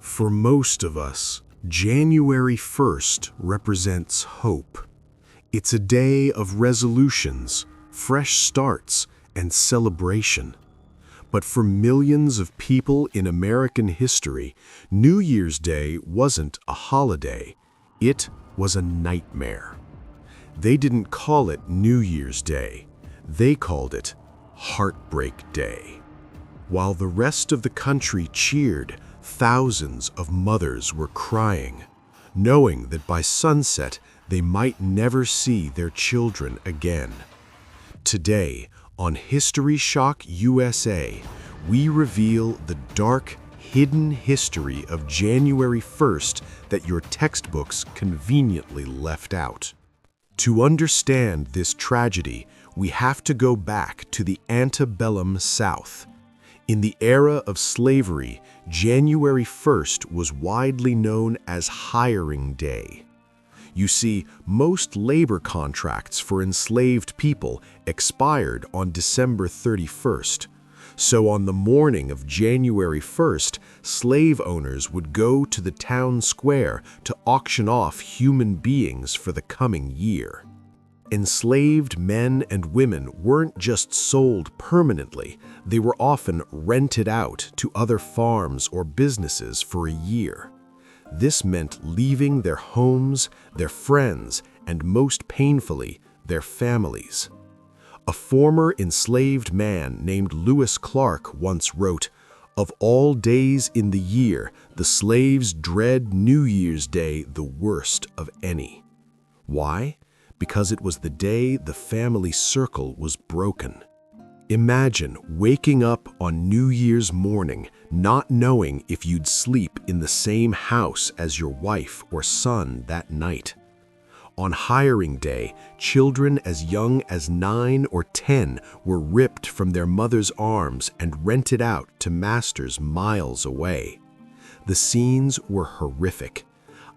For most of us, January 1st represents hope. It's a day of resolutions, fresh starts, and celebration. But for millions of people in American history, New Year's Day wasn't a holiday. It was a nightmare. They didn't call it New Year's Day. They called it Heartbreak Day. While the rest of the country cheered, thousands of mothers were crying, knowing that by sunset they might never see their children again. Today, on History Shock USA, we reveal the dark, hidden history of January 1st that your textbooks conveniently left out. To understand this tragedy, we have to go back to the antebellum South. In the era of slavery, January 1st was widely known as Hiring Day. You see, most labor contracts for enslaved people expired on December 31st. So on the morning of January 1st, slave owners would go to the town square to auction off human beings for the coming year. Enslaved men and women weren't just sold permanently, they were often rented out to other farms or businesses for a year. This meant leaving their homes, their friends, and most painfully, their families. A former enslaved man named Lewis Clark once wrote, "Of all days in the year, the slaves dread New Year's Day the worst of any." Why? Because it was the day the family circle was broken. Imagine waking up on New Year's morning, not knowing if you'd sleep in the same house as your wife or son that night. On Hiring Day, children as young as 9 or 10 were ripped from their mother's arms and rented out to masters miles away. The scenes were horrific.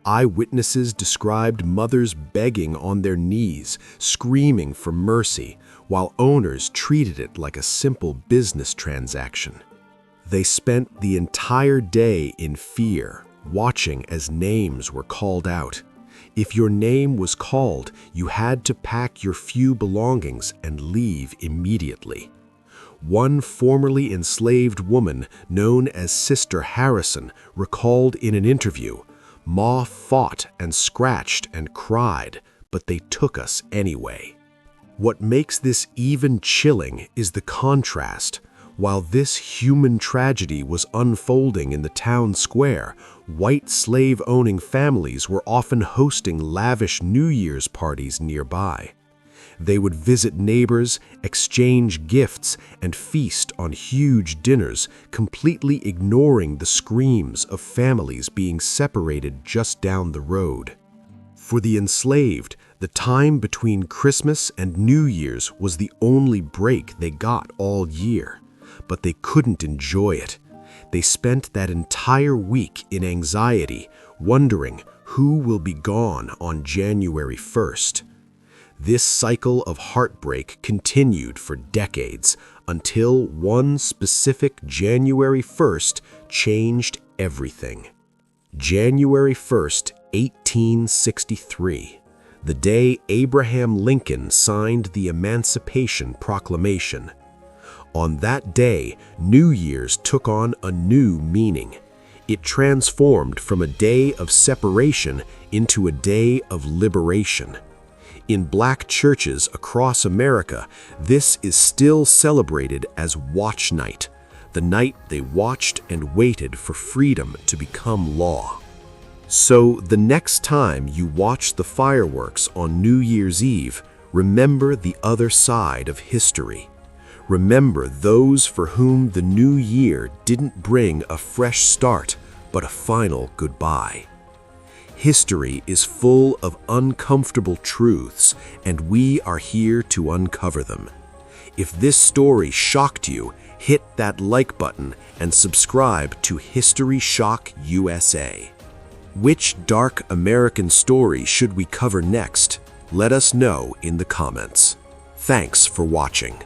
Eyewitnesses described mothers begging on their knees, screaming for mercy, while owners treated it like a simple business transaction. They spent the entire day in fear, watching as names were called out. If your name was called, you had to pack your few belongings and leave immediately. One formerly enslaved woman, known as Sister Harrison, recalled in an interview, "Ma fought and scratched and cried, but they took us anyway." What makes this even chilling is the contrast. While this human tragedy was unfolding in the town square, white slave-owning families were often hosting lavish New Year's parties nearby. They would visit neighbors, exchange gifts, and feast on huge dinners, completely ignoring the screams of families being separated just down the road. For the enslaved, the time between Christmas and New Year's was the only break they got all year. But they couldn't enjoy it. They spent that entire week in anxiety, wondering who will be gone on January 1st. This cycle of heartbreak continued for decades until one specific January 1st changed everything. January 1st, 1863, the day Abraham Lincoln signed the Emancipation Proclamation. On that day, New Year's took on a new meaning. It transformed from a day of separation into a day of liberation. In Black churches across America, this is still celebrated as Watch Night, the night they watched and waited for freedom to become law. So the next time you watch the fireworks on New Year's Eve, remember the other side of history. Remember those for whom the new year didn't bring a fresh start, but a final goodbye. History is full of uncomfortable truths, and we are here to uncover them. If this story shocked you, hit that like button and subscribe to History Shock USA. Which dark American story should we cover next? Let us know in the comments. Thanks for watching.